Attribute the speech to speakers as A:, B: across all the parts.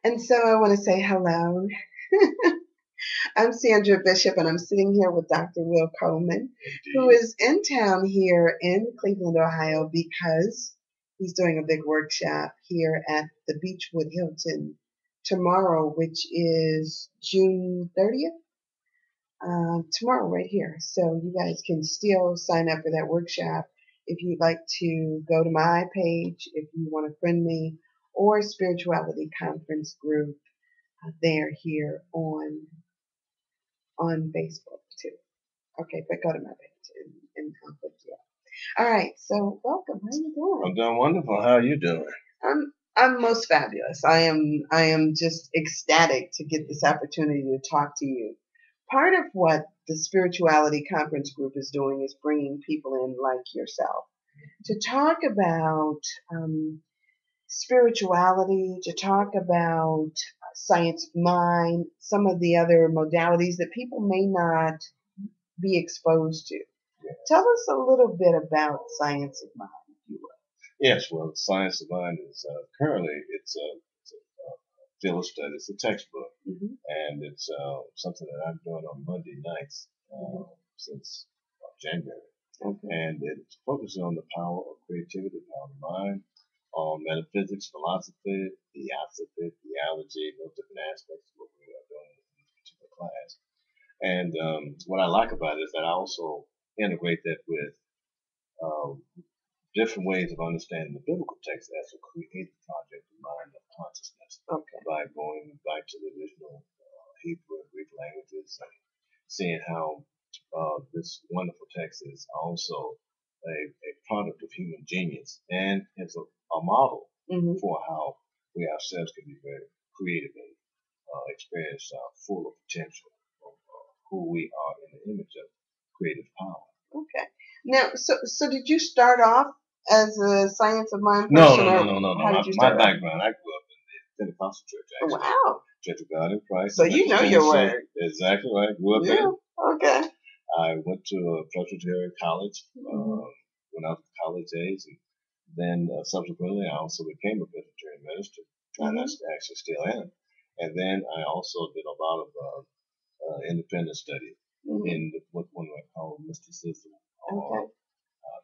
A: And so I want to say hello. I'm Sandra Bishop, and I'm sitting here with Dr. Will Coleman, who is in town here in Cleveland, Ohio, because he's doing a big workshop here at the Beechwood Hilton tomorrow, which is June 30th. Tomorrow, right here. So you guys can still sign up for that workshop if you'd like to go to my page, if you want to friend me, or Spirituality Conference Group there here on Facebook too. Okay, but go to my page and I'll put you up. All right, so welcome. How you
B: I'm
A: doing?
B: doing wonderful. How are you doing?
A: I'm most fabulous. I am just ecstatic to get this opportunity to talk to you. Part of what the Spirituality Conference Group is doing is bringing people in like yourself to talk about spirituality, to talk about science of mind, some of the other modalities that people may not be exposed to. Tell us a little bit about science of mind, if you
B: Yes, well, Science of Mind is currently it's a field of study. It's a textbook,
A: will.
B: and it's something that I'm doing on Monday nights since January,
A: Okay.
B: and it's focusing on the power of creativity, the power of the mind, on metaphysics, philosophy, theosophy, theology, those different aspects of what we are doing in this particular class. And what I like about it is that I also integrate that with um, different ways of understanding the biblical text as a creative project of mind of consciousness
A: Okay.
B: by going back to the original Hebrew and Greek languages and seeing how this wonderful text is also a product of human genius and is a model
A: Mm-hmm.
B: for how we ourselves can be very creative and experience full of potential of who we are in the image of creative power.
A: Okay. Now, so did you start off as a science of mind
B: No,
A: person,
B: no, no,
A: or
B: no, no, no.
A: how did you
B: My
A: start off?
B: background, I grew up in the Pentecostal church, actually.
A: Wow.
B: Church of God in Christ.
A: So you know your
B: Genesee.
A: word.
B: Exactly right. Grew up
A: Yeah.
B: in.
A: Okay.
B: I went to a Presbyterian college
A: Mm-hmm.
B: when I was in college age, and then subsequently I also became a Presbyterian minister, trying to
A: Mm-hmm.
B: actually still am. And then I also did a lot of independent study
A: Mm-hmm.
B: in what one might call mysticism.
A: Okay.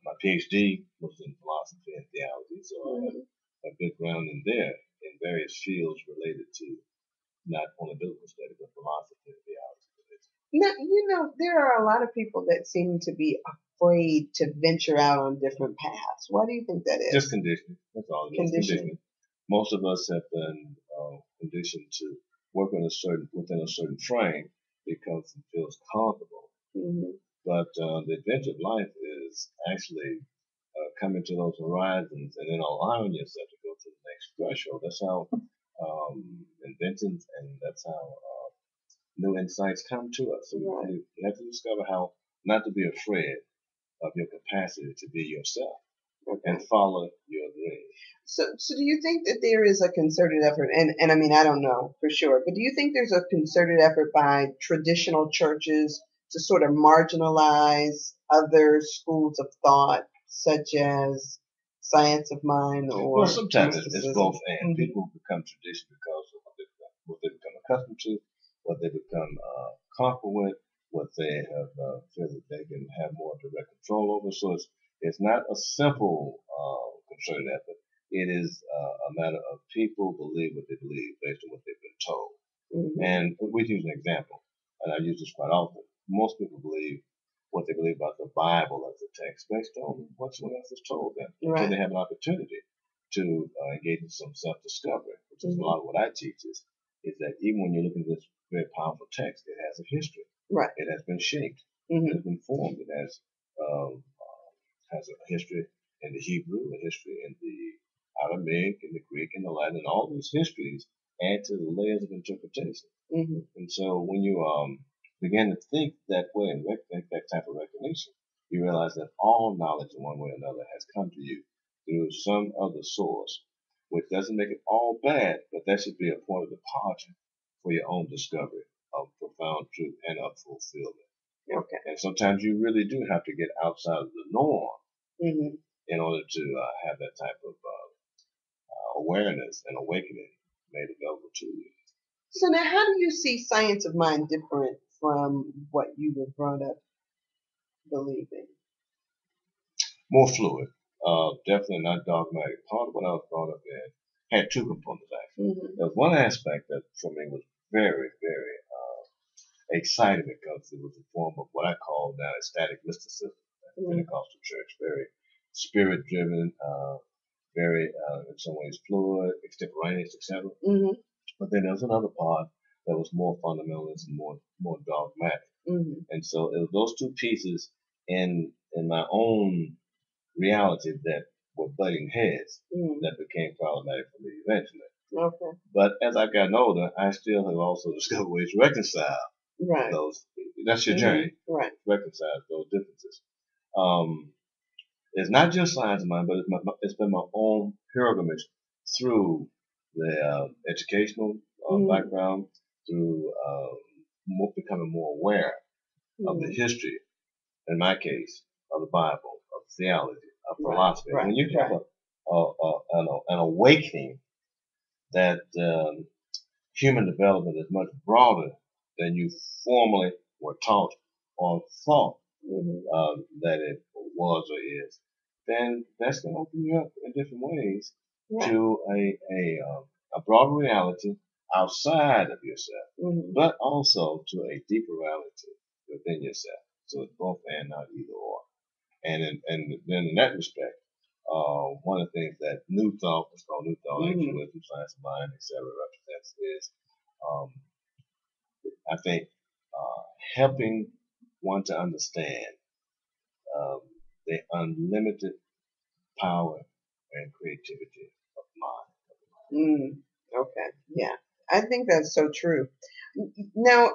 B: My PhD was in philosophy and theology, so I have
A: Mm-hmm.
B: a good ground in there in various fields related to not only biblical study but philosophy and theology.
A: Now, there are a lot of people that seem to be afraid to venture out on different paths. Why do you think that
B: Just
A: is?
B: conditioning. That's all it is.
A: Conditioning.
B: Conditioning. Most of us have been conditioned to work within a certain frame because it feels comfortable.
A: Mm-hmm.
B: But the adventure of life is actually coming to those horizons and then allowing yourself to go to the next threshold. That's how inventions and that's how new insights come to us. So
A: Right.
B: you have to discover how not to be afraid of your capacity to be yourself and
A: Okay.
B: follow your dream.
A: So do you think that there is a concerted effort, and I mean, I don't know for sure, but do you think there's a concerted effort by traditional churches to sort of marginalize other schools of thought, such as science of mind
B: Well,
A: or
B: sometimes it's both
A: mysticism?
B: and.
A: Mm-hmm.
B: People become tradition because of what they become accustomed to, what they become comfortable with, what they have feel that they can have more direct control over. So it's not a simple concerted effort. It is a matter of people believe what they believe based on what they've been told.
A: Mm-hmm.
B: And we use an example, and I use this quite often. Most people believe what they believe about the Bible as a text based on what someone else has told them until
A: Right.
B: they have an opportunity to engage in some self-discovery, which is a
A: Mm-hmm.
B: lot of what I teach is that even when you look at this very powerful text, it has a history.
A: Right.
B: It has been shaped.
A: Mm-hmm.
B: It has been formed. It has a history in the Hebrew, a history in the Aramaic, in the Greek, and the Latin, and all these histories add to the layers of interpretation.
A: Mm-hmm.
B: And so when you begin to think that way and make that type of recognition, you realize that all knowledge in one way or another has come to you through some other source, which doesn't make it all bad, but that should be a point of departure for your own discovery of profound truth and of fulfillment.
A: Okay.
B: And sometimes you really do have to get outside of the norm
A: Mm-hmm.
B: in order to have that type of awareness and awakening made available to you.
A: So now, how do you see science of mind different from what you were brought up believing?
B: More fluid, definitely not dogmatic. Part of what I was brought up in had two components actually.
A: Mm-hmm.
B: There was one aspect that for me was very, very exciting because it was a form of what I call now ecstatic mysticism at the
A: Mm-hmm.
B: Pentecostal church. Very spirit driven, very in some ways fluid, extemporaneous, etc.
A: Mm-hmm.
B: But then there was another part that was more fundamentalist and more dogmatic.
A: Mm-hmm.
B: And so it was those two pieces in my own reality that were butting heads
A: Mm-hmm.
B: that became problematic for me eventually.
A: Okay.
B: But as I've gotten older, I still have also discovered ways to reconcile
A: Right.
B: those. That's your
A: Mm-hmm.
B: journey,
A: Right.
B: reconcile those differences. It's not just science of mine, but it's been my own pilgrimage through the educational
A: Mm-hmm.
B: background, through becoming more aware of the
A: Mm-hmm.
B: history, in my case, of the Bible, of theology, of
A: Right.
B: philosophy.
A: Right.
B: When you have
A: Right.
B: an awakening that human development is much broader than you formerly were taught or thought
A: Mm-hmm.
B: that it was or is, then that's going to open you up in different ways
A: Right.
B: to a broader reality outside of yourself,
A: Mm-hmm.
B: but also to a deeper reality within yourself. So it's both and not either or. And then in that respect, one of the things that New Thought, what's called New Thought,
A: Mm-hmm.
B: Ancient Wisdom, Science of Mind, etc., represents is, um, I think, helping one to understand um, the unlimited power and creativity of mind.
A: Mm. Okay. Yeah. I think that's so true. Now,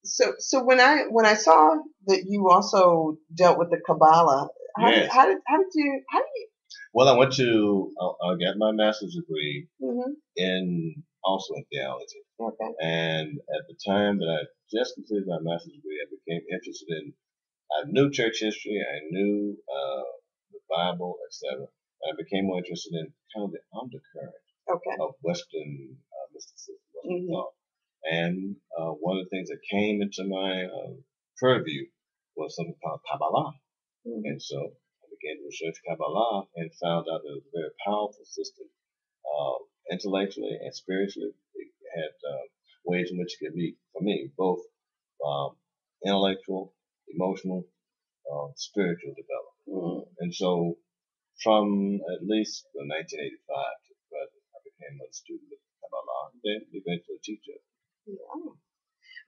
A: so when I saw that you also dealt with the Kabbalah,
B: Yes.
A: how did you
B: Well, I went to, I got my master's degree
A: mm-hmm.
B: in also in theology.
A: Okay.
B: And at the time that I just completed my master's degree, I became interested in, I knew church history, I knew the Bible, etc. I became more interested in kind of the undercurrent
A: Okay.
B: of Western mysticism, Western
A: Mm-hmm.
B: thought. And one of the things that came into my purview was something called Kabbalah.
A: Mm-hmm.
B: And so I began to research Kabbalah and found out that it was a very powerful system, intellectually and spiritually. It had ways in which it could be, for me, both um, intellectual, emotional, spiritual development.
A: Mm-hmm.
B: And so from at least 1985 to present, I became a student of Kabbalah and then eventually a teacher.
A: Yeah.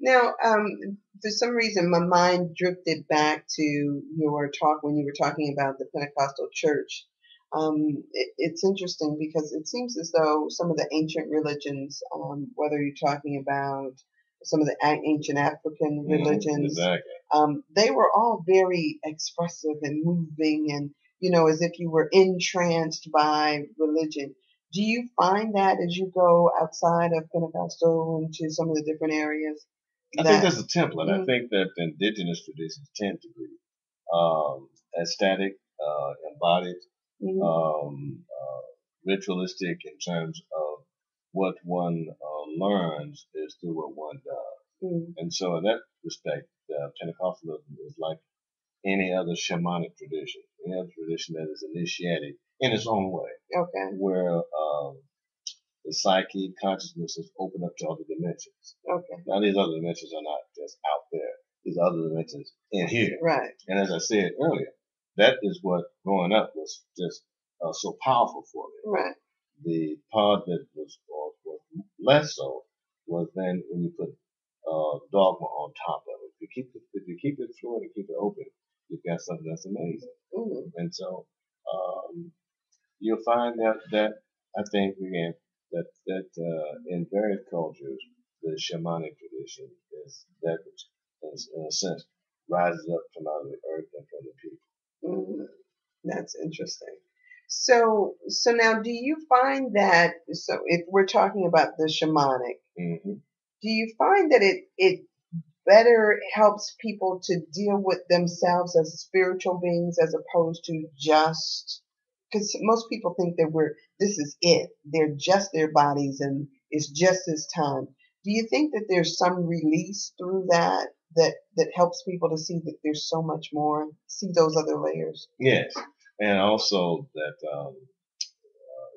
A: Now, for some reason, my mind drifted back to your talk when you were talking about the Pentecostal church. It's interesting because it seems as though some of the ancient religions, whether you're talking about some of the ancient African religions,
B: Exactly.
A: they were all very expressive and moving and, as if you were entranced by religion. Do you find that as you go outside of Pentecostal into some of the different areas?
B: I think
A: That
B: there's a template. I
A: mm,
B: think that the indigenous traditions tend to be aesthetic, embodied,
A: mm,
B: ritualistic in terms of what one learns is through what one does.
A: mm,
B: And so, in that respect, Pentecostalism is like any other shamanic tradition, any other tradition that is initiatic in its own way,
A: okay,
B: where the psyche, consciousness is open up to other dimensions.
A: okay,
B: Now, these other dimensions are not just out there. These other dimensions in here.
A: right,
B: And as I said earlier, that is what growing up was just so powerful for me.
A: right,
B: The part that was less so was then when you put dogma on top of it. If you keep it fluid and keep it open, you've got something that's amazing.
A: mm,
B: And so you'll find that I think again that in various cultures the shamanic tradition is that which is in a sense rises up from out of the earth and from the people.
A: mm. That's interesting. So now, do you find that, so if we're talking about the shamanic,
B: Mm-hmm.
A: do you find that it better helps people to deal with themselves as spiritual beings as opposed to just because most people think that this is it, they're just their bodies and It's just his time. Do you think that there's some release through that helps people to see that there's so much more, see those other layers?
B: Yes, and also that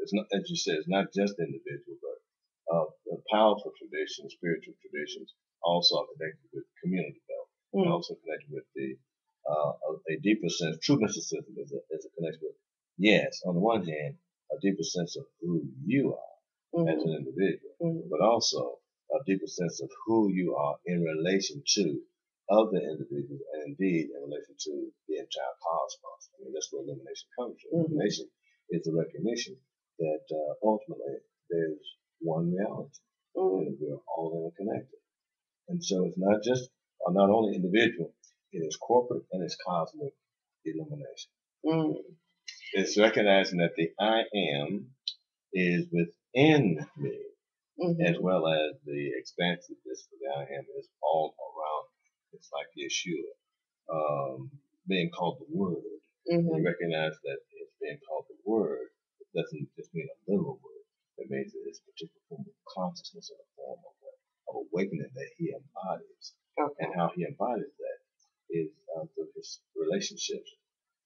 B: it's not, as you said, it's not just individual, but the powerful traditions, spiritual traditions, also are connected with community development, and also connected with the a deeper sense. True mysticism is a connection with, yes, on the one hand, a deeper sense of who you are as an individual, but also a deeper sense of who you are in relation to other individuals, and indeed in relation to the entire cosmos. I mean, that's where illumination comes from. Illumination is the recognition that ultimately there's one reality, and we're all interconnected. And so it's not just, not only individual, it is corporate and it's cosmic illumination. It's recognizing that the I am is within me, as well as the expansiveness of the I am is all around. It's like Yeshua being called the Word. We recognize that it's being called the Word. It doesn't just mean a literal word. It means that it's a particular form of consciousness in a form of awakening that he embodies. And how he embodies that is through his relationships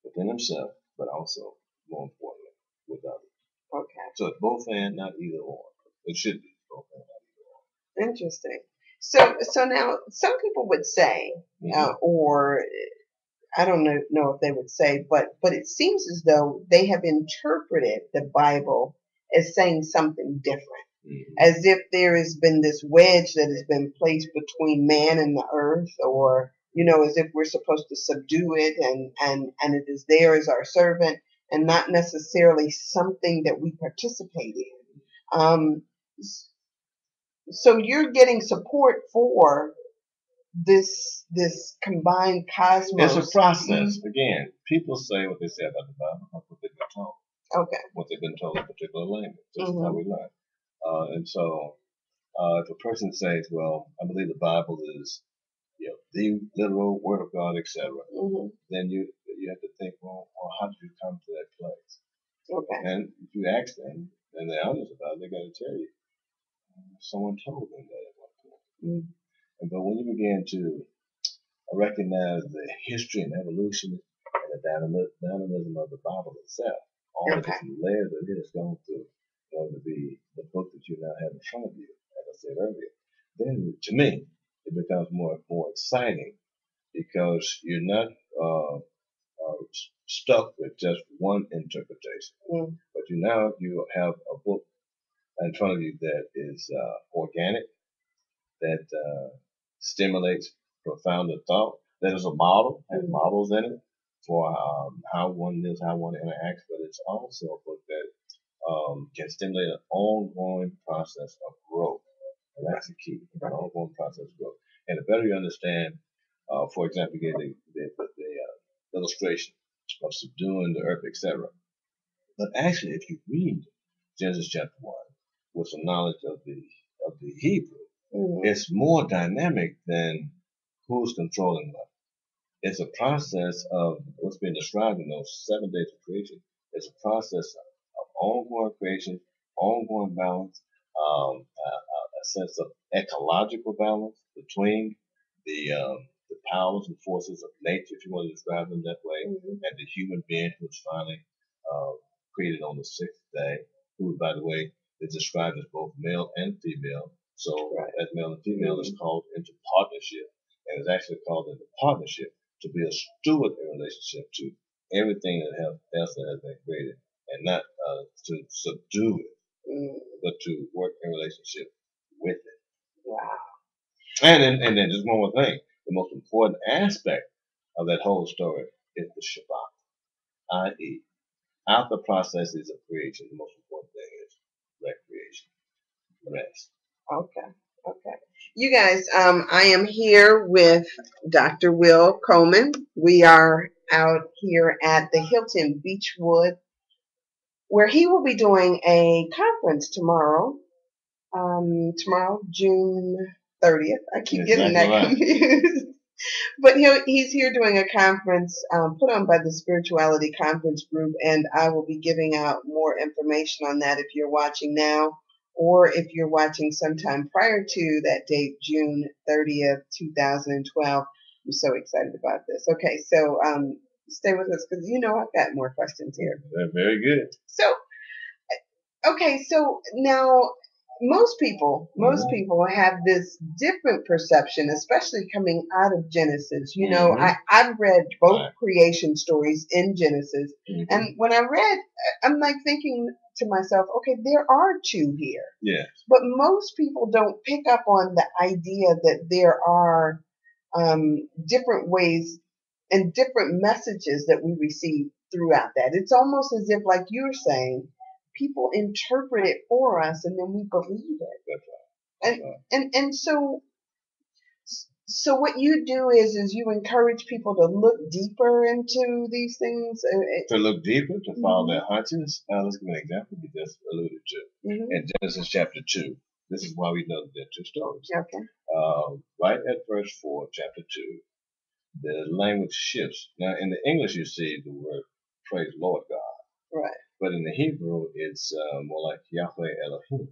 B: within himself, but also, more importantly, with others. So it's both and, not either or. It should be both and, not either or.
A: Interesting. So now some people would say, or I don't know if they would say, but it seems as though they have interpreted the Bible as saying something different, as if there has been this wedge that has been placed between man and the earth, or as if we're supposed to subdue it, and it is there as our servant, and not necessarily something that we participate in. So you're getting support for this combined cosmos.
B: It's a process. Again, people say what they say about the Bible, not what they've been told. What they've been told in a particular language. This is how we learn. And so, if a person says, "Well, I believe the Bible is, the literal Word of God, etc.," then you have to think, well, how did you come to that place? And if you ask them, and they're honest about it, they got to tell you. Someone told them that at one point. But when you begin to recognize the history and evolution and the dynamism of the Bible itself, all the different layers that it has gone through in order to be the book that you now have in front of you, as I said earlier, then to me, it becomes more exciting because you're not stuck with just one interpretation, but you have a book in front of you that is organic, that stimulates profound thought. That is a model, has models in it for how one lives, how one interacts, but it's also a book that can stimulate an ongoing process of growth. And that's the key, an ongoing process of growth. And the better you understand, for example, you get the illustration of subduing the earth, etc. But actually, if you read Genesis chapter 1 with some knowledge of the Hebrew, it's more dynamic than who's controlling what. It's a process of what's been described in those 7 days of creation. It's a process of ongoing creation, ongoing balance, a sense of ecological balance between the powers and forces of nature, if you want to describe them that way, and the human being who was finally created on the 6th day, who, by the way, is described as both male and female. So as male and female is called into partnership, and is actually called into partnership to be a steward in relationship to everything else that has been created, and not to subdue it, but to work in relationship with it.
A: Wow.
B: And then just one more thing. The most important aspect of that whole story is the Shabbat, i.e., out the processes of creation, the most important thing is recreation, rest.
A: Okay. You guys, I am here with Dr. Will Coleman. We are out here at the Hilton Beechwood, where he will be doing a conference tomorrow. Tomorrow, June 30th. I keep getting that confused. But he's here doing a conference put on by the Spirituality Conference Group, and I will be giving out more information on that if you're watching now or if you're watching sometime prior to that date, June 30th, 2012. I'm so excited about this. Okay, so stay with us because I've got more questions here.
B: Very good.
A: So, okay, so now most people have this different perception, especially coming out of Genesis. I've read both creation stories in Genesis, and when I read, I'm like thinking to myself, okay, there are two here.
B: Yeah.
A: But most people don't pick up on the idea that there are different ways and different messages that we receive throughout that. It's almost as if, like you're saying, people interpret it for us and then we believe it.
B: That's right.
A: And so what you do is you encourage people to look deeper into these things.
B: To look deeper, to follow their hunches. Let's give an example you just alluded to. In Genesis chapter 2. This is why we know that there are two stories.
A: Okay.
B: Right at verse 4, chapter 2, the language shifts. Now, in the English, you see the word praise Lord God.
A: Right.
B: But in the Hebrew, it's more like Yahweh Elohim.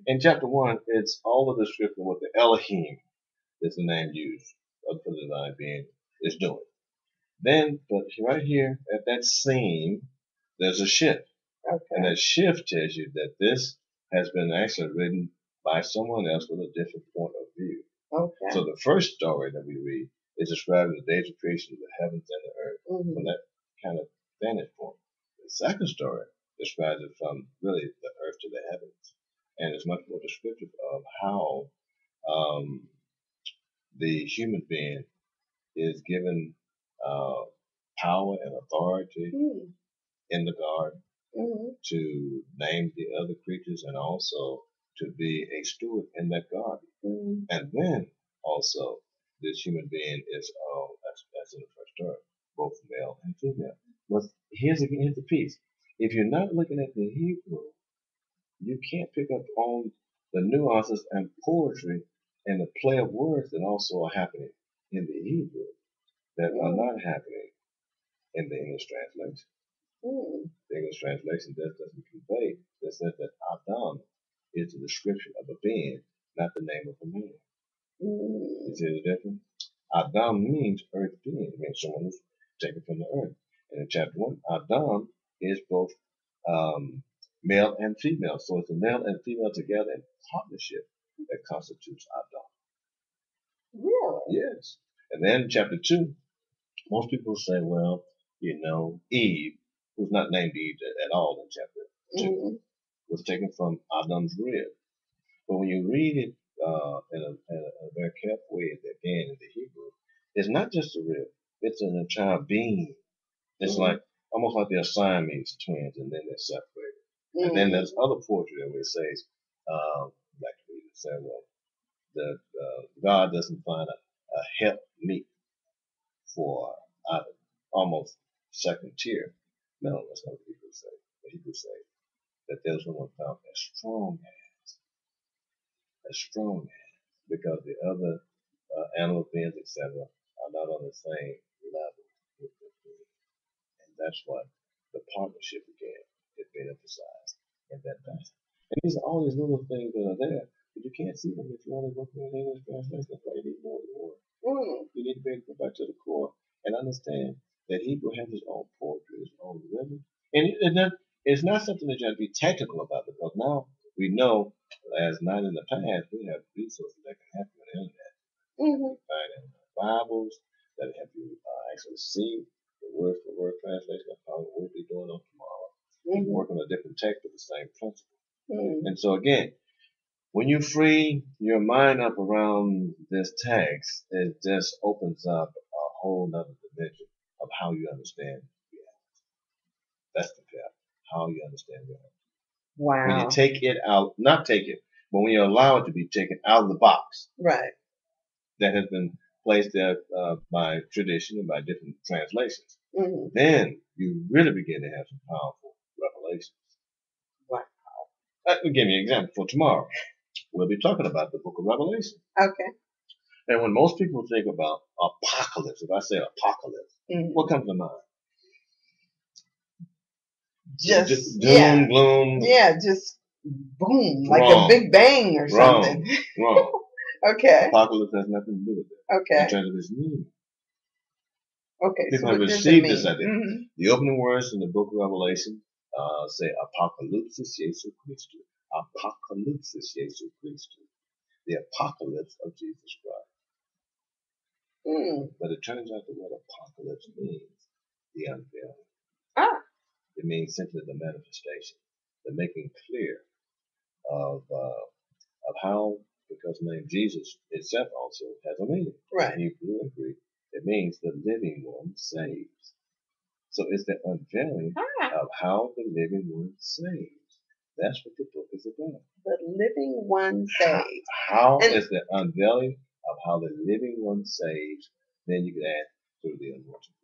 B: In chapter 1, it's all the description of what the Elohim is the name used for the divine being is doing. Then, but right here at that scene, there's a shift.
A: Okay.
B: And that shift tells you that this has been actually written by someone else with a different point of view.
A: Okay.
B: So the first story that we read is describing the days of creation of the heavens and the earth from that kind of vantage point. The second story describes it from really the earth to the heavens. And it's much more descriptive of how the human being is given power and authority in the garden to name the other creatures and also to be a steward in that garden. And then also this human being is, that's in the first story, both male and female. But here's the piece. If you're not looking at the Hebrew, you can't pick up on the nuances and poetry and the play of words that also are happening in the Hebrew that are not happening in the English translation. The English translation doesn't convey the sense that Adam is the description of a being, not the name of a man. You see the difference? Adam means earth being. It means someone who's taken from the earth. And in chapter 1, Adam is both male and female. So it's a male and female together in partnership that constitutes Adam.
A: Really?
B: Yes. And then chapter 2, most people say, well, Eve, who's not named Eve at all in chapter 2, was taken from Adam's rib. But when you read it in a very careful way, again in the Hebrew, it's not just a rib, it's an entire being. It's like almost like they're Siamese twins and then they're separated. And then there's other poetry where it says, like we say, well, that God doesn't find a help meet for almost second tier. No, that's not what people say. The Hebrews say that there's no one found as strong because the other animal beings, etc., are not on the same level with the being. And that's why the partnership again is being emphasized in that passage. And these are all these little things that are there, but you can't see them if you're only working in English translation. That's why you need more and more. You need to be able to go back to the core and understand that Hebrew has his own poetry, his own rhythm. And it's not something that you have to be technical about, because now we know, as not in the past, we have resources that can help you on the internet. You can find in Bibles that help you actually see the word for word translation. That's probably what we'll be doing on tomorrow. You can work on a different text with the same principle. And so again, when you free your mind up around this text, it just opens up a whole other dimension of how you understand reality. That's the path, how you understand reality.
A: Wow.
B: When you take it out, not take it, but when you allow it to be taken out of the box.
A: Right.
B: That has been placed there by tradition and by different translations. Then you really begin to have some powerful revelations.
A: Wow.
B: Let me give you an example for tomorrow. We'll be talking about the book of Revelation.
A: Okay.
B: And when most people think about apocalypse, if I say apocalypse, what comes to mind?
A: Just
B: doom, gloom.
A: Yeah, just Boom, like a
B: Wrong.
A: big bang or
B: Wrong.
A: something.
B: Wrong.
A: Okay.
B: Apocalypse has nothing to do with that. In
A: Okay.
B: terms of its meaning.
A: Okay. So
B: People have
A: what does it
B: received this
A: mean?
B: idea. The opening words in the book of Revelation say Apocalypsis Jesu Christus. Apocalypsis Jesu Christus. The apocalypse of Jesus Christ.
A: Mm.
B: But it turns out that what apocalypse means, the unveiling.
A: Ah.
B: It means simply the manifestation, the making clear of how, because the name Jesus itself also has a meaning.
A: Right.
B: In Hebrew and Greek, it means the living one saves. So it's the unveiling of how the living one saves. That's what the book is about.
A: The living one saves.
B: How is the unveiling of how the living one saves? Then you can add through the anointing.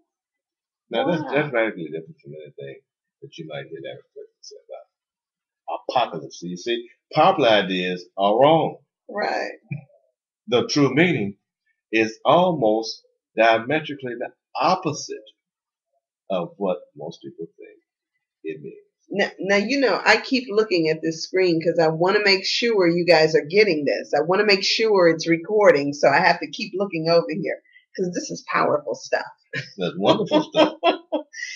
B: Now that's radically different from anything that you might hear that person say about apocalypse. So you see, popular ideas are wrong.
A: Right.
B: The true meaning is almost diametrically the opposite of what most people think it means.
A: Now, I keep looking at this screen because I want to make sure you guys are getting this. I want to make sure it's recording, so I have to keep looking over here because this is powerful stuff.
B: That's wonderful stuff.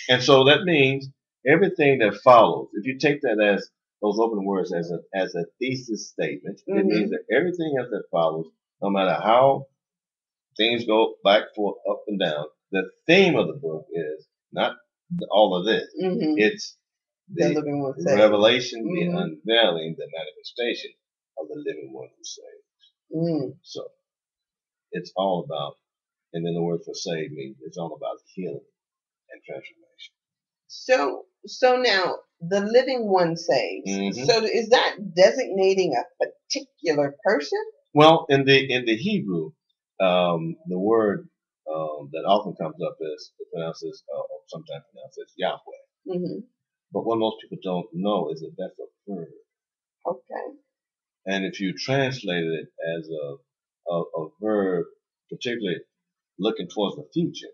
B: And so that means everything that follows, if you take that as those open words as a thesis statement, it means that everything else that follows, no matter how things go back, forth, up and down, the theme of the book is not all of this. It's the revelation, the unveiling, the manifestation of the living one who saves. So it's all about, and then the word for save means it's all about healing and transformation.
A: So now the living one saves. So is that designating a particular person?
B: Well, in the Hebrew, the word that often comes up is pronounces, sometimes pronounced as Yahweh. But what most people don't know is that that's a verb.
A: Okay.
B: And if you translate it as a verb, particularly looking towards the future,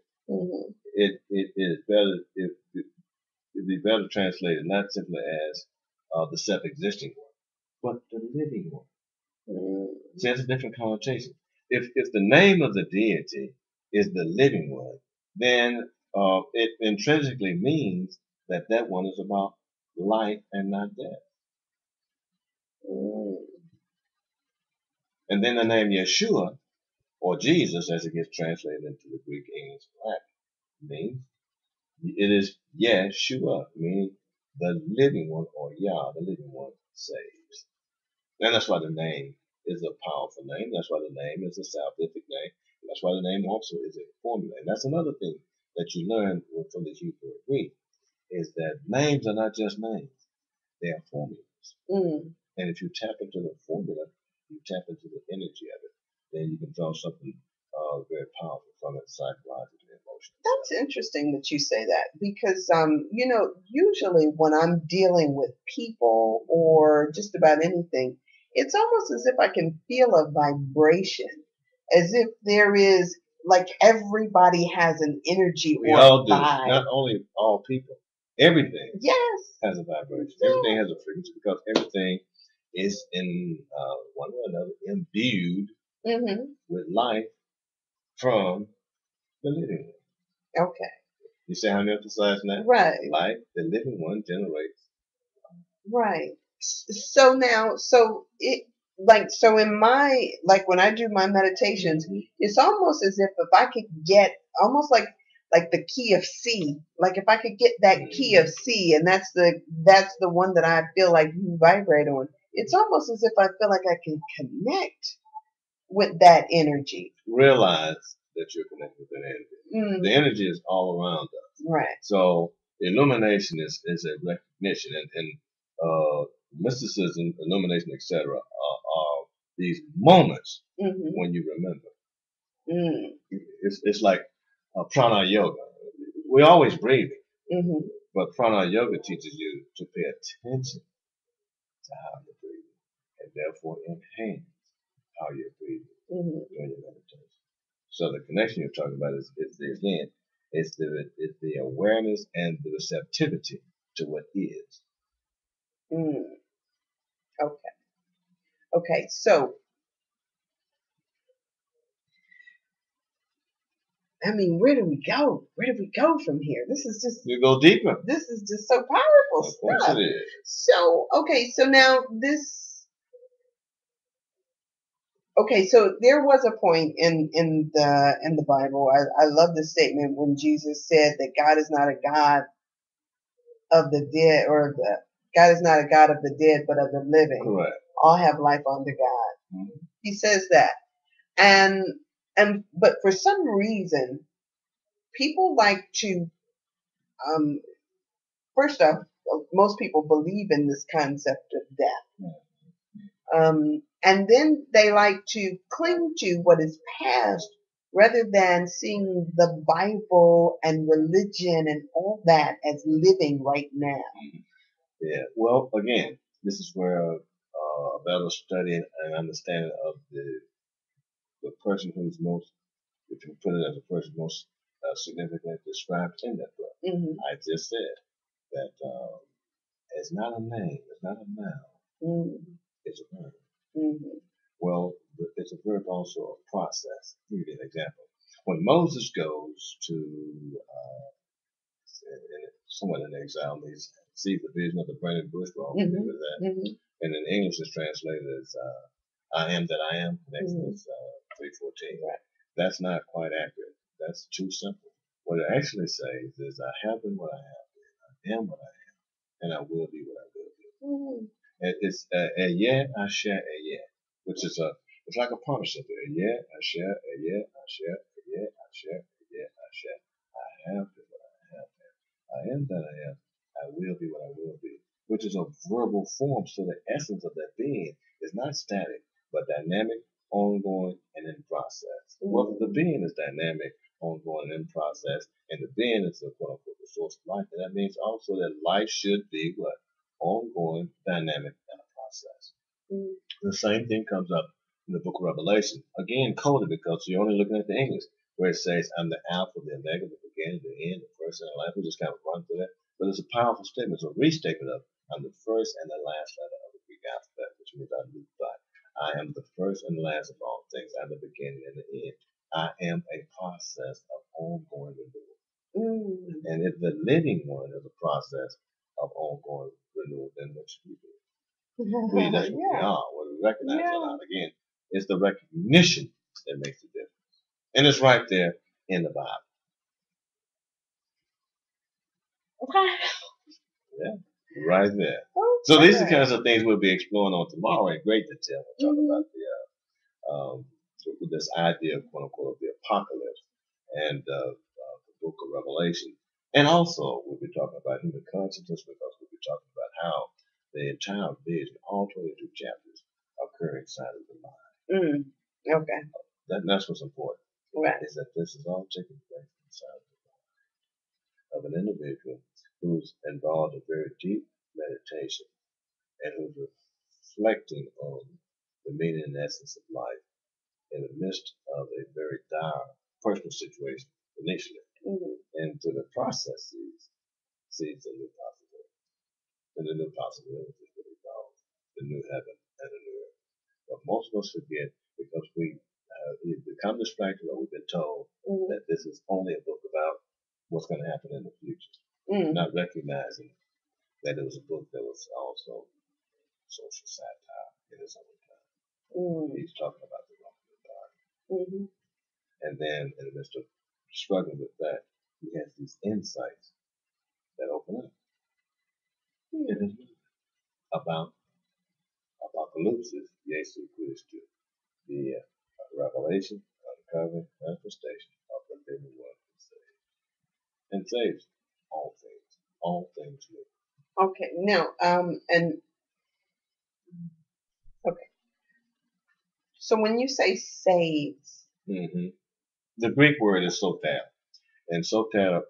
B: it is better it'd be better translated not simply as the self-existing one, but the living one. See, that's a different connotation. If the name of the deity is the living one, then it intrinsically means that that one is about life and not death. And then the name Yeshua, or Jesus, as it gets translated into the Greek, English, Latin, means it is Yeshua, meaning the living one, or Yah, the living one, saves. And that's why the name is a powerful name. That's why the name is a salvific name. That's why the name also is a formula. And that's another thing that you learn from the Hebrew and Greek, is that names are not just names. They are formulas. And if you tap into the formula, you tap into the energy of it, then you can draw something very powerful from it, psychologically and emotionally.
A: That's interesting that you say that because, usually when I'm dealing with people or just about anything, it's almost as if I can feel a vibration, as if there is, like everybody has an energy
B: we
A: or
B: all
A: vibe.
B: do. Not only all people, everything has a vibration. Everything has a frequency because everything is in one way or another imbued with life from the living one.
A: Okay.
B: You see how I'm emphasizing that?
A: Right.
B: Life, the living one generates.
A: Right. So now, so in my, like when I do my meditations, it's almost as if I could get almost like the key of C, like if I could get that key of C, and that's the one that I feel like you vibrate on. It's almost as if I feel like I can connect with that energy.
B: Realize that you're connected with that energy. The energy is all around us.
A: Right.
B: So illumination is a recognition, and mysticism, illumination, etc., are these moments when you remember. It's like prana yoga. We're always breathing, but prana yoga teaches you to pay attention to how you're breathing, and therefore enhance how you're breathing during your meditation. So the connection you're talking about is the awareness and the receptivity to what is.
A: Okay. Okay. So, I mean, where do we go? Where do we go from here? This is just.
B: You go deeper.
A: This is just so powerful
B: Of course
A: stuff.
B: it is.
A: So, okay. So now this. Okay. So there was a point in the Bible. I love the statement when Jesus said that God is not a God of the dead, or the God is not a God of the dead, but of the living.
B: Correct.
A: All have life unto God.
B: Mm-hmm.
A: He says that, and but for some reason, people like to um, first off, most people believe in this concept of death, and then they like to cling to what is past rather than seeing the Bible and religion and all that as living right now.
B: Yeah. Well, again, this is where a better study and understanding of the person who's most, if you put it as a person most significantly described in that book.
A: Mm-hmm.
B: I just said that it's not a name, it's not a noun,
A: Mm-hmm.
B: it's a verb.
A: Mm-hmm.
B: Well, it's a verb also a process. I'll give you an example. When Moses goes to somewhat in exile, he sees the vision of the burning bush. We're all familiar with that.
A: Mm-hmm.
B: And in English, it's translated as "I am that I am." In
A: Mm-hmm.
B: Exodus 3:14.
A: Right.
B: That's not quite accurate. That's too simple. What it actually says is, "I have been what I have been. I am what I am, and I will be what I will be."
A: Mm-hmm.
B: It's a yeah, I share a yeah, which is it's like a partnership. A yeah, I share a yeah, I share a yeah, I share a yeah, I share. I have been what I have been. I am that I am. I will be what I will be, which is a verbal form. So the essence of that being is not static, but dynamic, ongoing, and in process. Well, the being is dynamic, ongoing, and in process, and the being is the quote unquote the source of life. And that means also that life should be what? Ongoing, dynamic, and a process.
A: Mm-hmm.
B: The same thing comes up in the book of Revelation. Again, coded because you're only looking at the English, where it says, "I'm the Alpha, the Omega, the beginning, the end, the first and the last." We just kind of run through that. But it's a powerful statement. It's a restatement of, "I'm the first and the last letter of the Greek alphabet," which means I'm Luther. I am the first and the last of all things. I'm the beginning and the end. I am a process of ongoing renewal.
A: Mm-hmm.
B: And if the living one is a process of ongoing renewal, then what should we do? That's what we are, whether we recognize it or not. Again, it's the recognition that makes the difference. And it's right there in the Bible.
A: Okay.
B: Yeah, right there. So these are the kinds of things we'll be exploring on tomorrow in great detail. We'll talk about this idea of quote unquote the apocalypse and the book of Revelation. And also we'll be talking about human consciousness because we'll be talking about how the entire vision, all 22 chapters, occur inside of the mind.
A: Okay.
B: That's what's important.
A: Right.
B: Is that this is all taking place inside the mind of an individual who's involved in very deep meditation and who's reflecting on the meaning and essence of life in the midst of a very dire personal situation initially.
A: Mm-hmm.
B: And through the process sees a new possibility. And the new possibility is what we call the new heaven and the new earth. But most of us forget because we either become distracted or we've been told that this is only a book about what's going to happen in the future. Not recognizing that it was a book that was also social satire in its own time. He's talking about the wrong of God. And then in the midst of struggling with that, he has these insights that open up in his movie about apocalypsis, Jesus Christ, the revelation, uncovering, manifestation of the living one who saves. And saves all things new.
A: Okay. Now, and okay. So when you say saves,
B: the Greek word is soter, and soter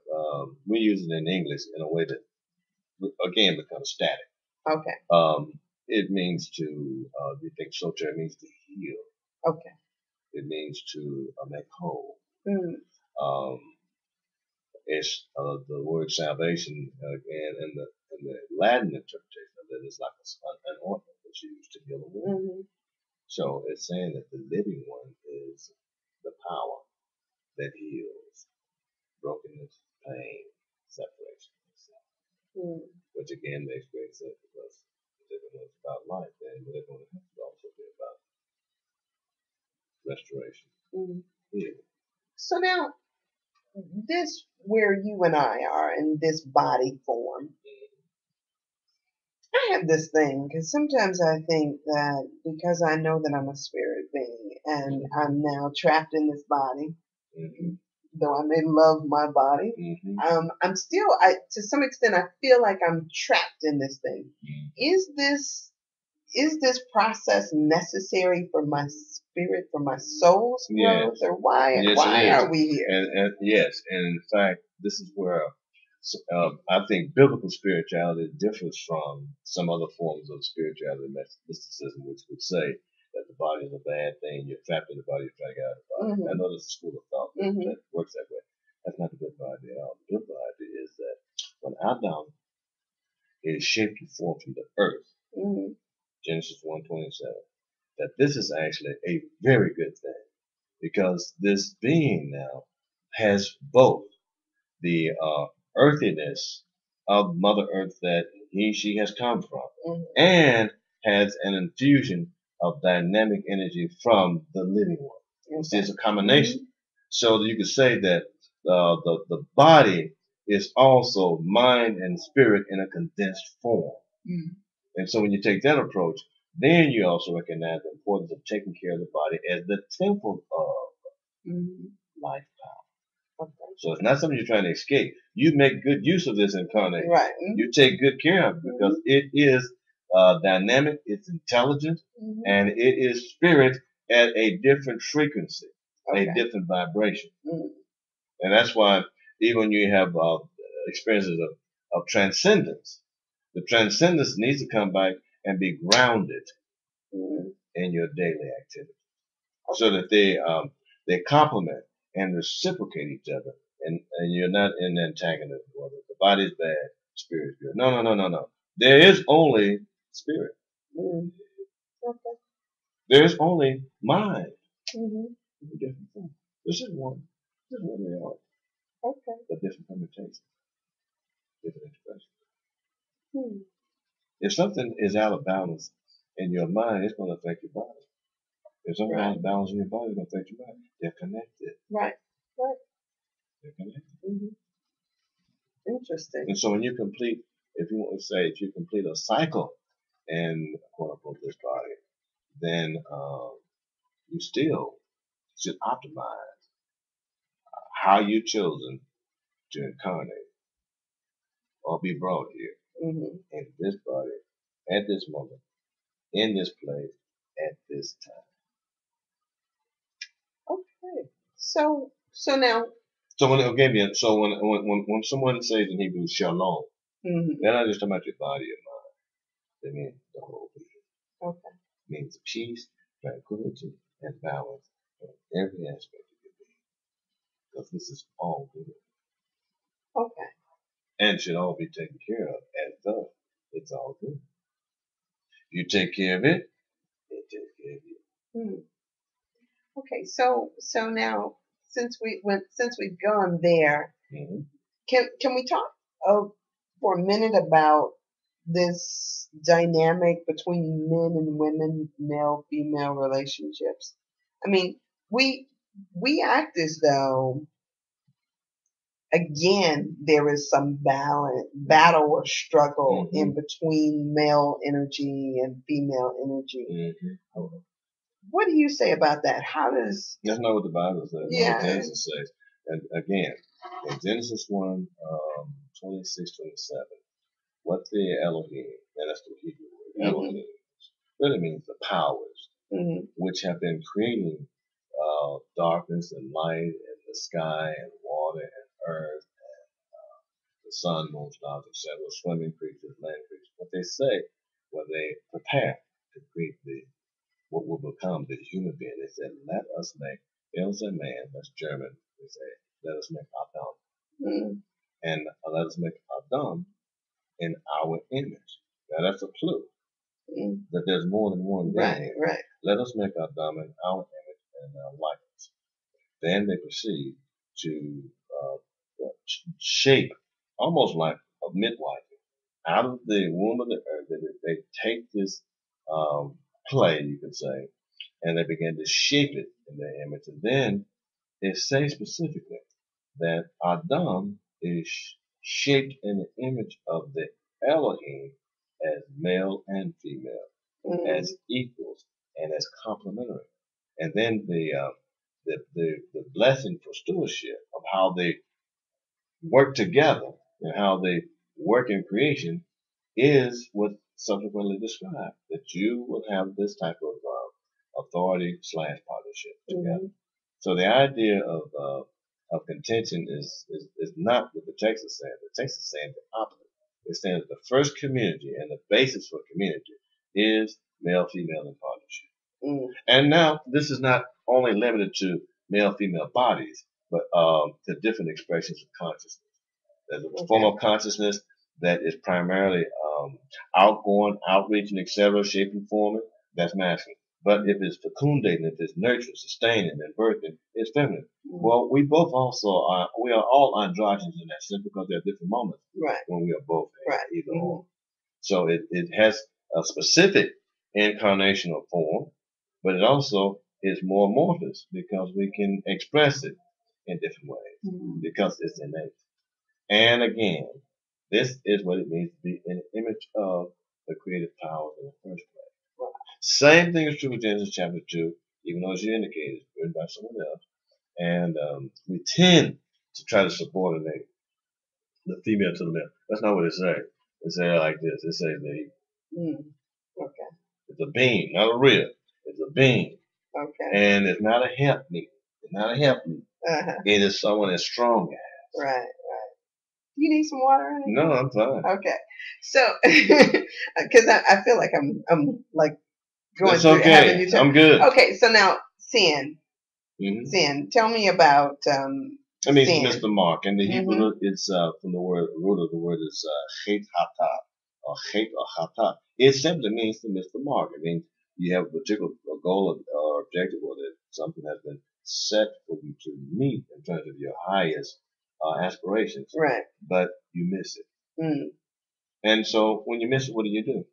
B: we use it in English in a way that again becomes static.
A: Okay.
B: It means to. You think soter means to heal?
A: Okay.
B: It means to make whole.
A: Mm.
B: It's the word salvation again in the Latin interpretation of it is like an ointment, was used to heal a wound.
A: Mm-hmm.
B: So it's saying that the living one is the power that heals brokenness, pain, separation, etc.
A: Mm-hmm.
B: Which again makes great sense because the living one is about life, and the living one has to also be about restoration,
A: Mm-hmm.
B: healing.
A: So now, this where you and I are in this body form, I have this thing because sometimes I think that because I know that I'm a spirit being and
B: Mm-hmm.
A: I'm now trapped in this body,
B: Mm-hmm.
A: though I may love my body, I'm still, to some extent, I feel like I'm trapped in this thing.
B: Mm-hmm.
A: Is this is this process necessary for my spirit, for my soul's growth,
B: Yes.
A: or why
B: Yes, it
A: why
B: is.
A: are we here?
B: And yes, and in fact, this is where I think biblical spirituality differs from some other forms of spirituality, mysticism, which would say that the body is a bad thing, you're trapped in the body, you're trying to get out of the body.
A: Mm-hmm.
B: I know there's a school of thought
A: Mm-hmm.
B: that works that way. That's not the biblical idea at all. The biblical idea is that when Adam is shaped and formed from the earth,
A: Mm-hmm.
B: Genesis 1:27, that this is actually a very good thing because this being now has both the earthiness of Mother Earth that she has come from,
A: Mm-hmm.
B: and has an infusion of dynamic energy from the living one.
A: Okay.
B: It's a combination. So you could say that the body is also mind and spirit in a condensed form.
A: Mm-hmm.
B: And so when you take that approach, then you also recognize the importance of taking care of the body as the temple of
A: Mm-hmm.
B: life.
A: Okay.
B: So it's not something you're trying to escape. You make good use of this incarnation.
A: Right.
B: You take good care of it because it is dynamic, it's intelligent,
A: Mm-hmm.
B: and it is spirit at a different frequency,
A: Okay.
B: a different vibration.
A: Mm-hmm.
B: And that's why even when you have experiences of transcendence, the transcendence needs to come back and be grounded
A: Mm-hmm.
B: in your daily activity,
A: Okay.
B: so that they complement and reciprocate each other, and you're not in antagonism. Well, the body's bad, spirit is good. No, no, no, no, no. There is only spirit.
A: Mm-hmm. Okay.
B: There is only mind.
A: Mm-hmm.
B: It's a different thing. This is one. This is one reality,
A: Okay.
B: but different permutations, different expressions.
A: Hmm.
B: If something is out of balance in your mind, it's going to affect your body. If something out
A: Right.
B: of balance in your body, it's going to affect your body. They're connected.
A: Right. Right.
B: They're connected.
A: Mm-hmm. Interesting.
B: And so when you complete, if you want to say, if you complete a cycle in quote unquote this body, then you still should optimize how you've chosen to incarnate or be brought here
A: Mm-hmm.
B: in this body at this moment, in this place, at this time.
A: Okay. So now.
B: So when someone says in Hebrew shalom,
A: Mm-hmm.
B: they're not just talking about your body or mind. They mean the whole thing.
A: Okay.
B: It means peace, tranquility, and balance in every aspect of your being. Because this is all good
A: Okay.
B: and should all be taken care of as though it's all good. You take care of it, it takes care of you.
A: Hmm. Okay. So now, since we've gone there,
B: Mm-hmm.
A: can we talk for a minute about this dynamic between men and women, male female relationships? I mean, we we act as though again there is some battle or struggle
B: Mm-hmm.
A: in between male energy and female energy.
B: Mm-hmm.
A: What do you say about that? How does
B: That's not what the Bible says. Not what
A: yeah
B: Genesis says. And again, in Genesis 1, 26, 27, what the Elohim, and that's the Hebrew word,
A: mm-hmm,
B: Elohim, really means the powers,
A: mm-hmm,
B: which have been creating darkness and light and the sky and water and earth, the sun, moon, stars, etc., swimming creatures, land creatures. What they say when they prepare to create what will become the human being, they said, let us make Els and man, that's German, they say, let us make Adam.
A: mm-hmm,
B: And let us make Adam in our image. Now that's a clue. that there's more than one being.
A: Right.
B: Let us make our dumb in our image and our likeness. Then they proceed to shape, almost like a midwife, out of the womb of the earth. They take this clay, you could say, and they begin to shape it in their image. And then it says specifically that Adam is shaped in the image of the Elohim as male and female, as equals and as complementary. And then the blessing for stewardship of how they work together and how they work in creation is what subsequently described, that you will have this type of authority / partnership together. So the idea of contention is not what the text is saying. The text is saying the opposite. It's saying that the first community and the basis for community is male-female in partnership. And now this is not only limited to male-female bodies, but to different expressions of consciousness. There's a form of consciousness that is primarily outgoing, outreaching, etc., shaping, forming. That's masculine. But if it's fecundating, if it's nurturing, sustaining, and birthing, it's feminine. Well, we both also are. We are all androgynous in that sense because there are different moments when we are both either or. So it has a specific incarnational form, but it also is more amorphous because we can express it in different ways because it's innate. And again, this is what it means to be an image of the creative power in the first place. Same thing is true with Genesis chapter 2, even though as you indicated, it's written by someone else. And we tend to try to subordinate the female to the male. That's not what it says. It says like this. It says that it's a being, not a rib. It's a being. And it's not a helpmeet. It's not a helpmeet. It is someone as strong as.
A: Right. You need some water?
B: No, I'm fine.
A: Okay. So, because I feel like I'm like going
B: That's
A: through
B: okay.
A: having you
B: I'm good.
A: Okay, so now sin. Sin. Tell me about
B: It means
A: sin.
B: Mr. Mark. And the Hebrew is from the root of the word is chet hata or chet or hata. It simply means to miss the mark. It means you have a particular goal or objective, or that something has been set for you to meet in terms of your highest aspirations.
A: Right.
B: But you miss it. And so when you miss it, what do?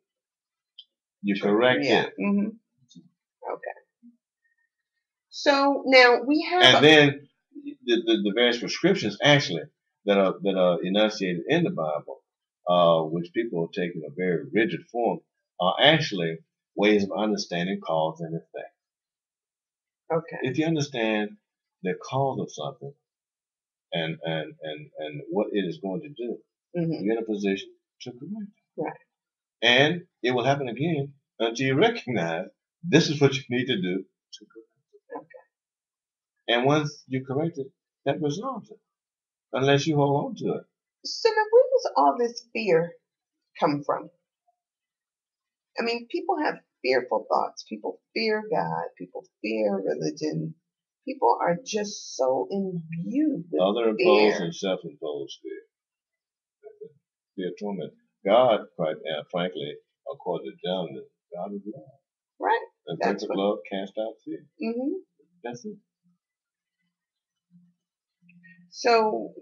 B: You correct it.
A: Okay. So now we have.
B: And then the various prescriptions actually that are enunciated in the Bible, which people take in a very rigid form, are actually ways of understanding cause and effect.
A: Okay.
B: If you understand the cause of something and what it is going to do, you're in a position to correct it.
A: Right.
B: And it will happen again until you recognize this is what you need to do to correct it. Okay. And once you correct it, that resolves it. Unless you hold on to it.
A: So now where does all this fear come from? I mean, people have fearful thoughts. People fear God. People fear religion. People are just so imbued with
B: other imposed and self-imposed fear. Fear torment. God, quite frankly, according to John, God is love.
A: Right.
B: And perfect love cast out fear. That's it.
A: So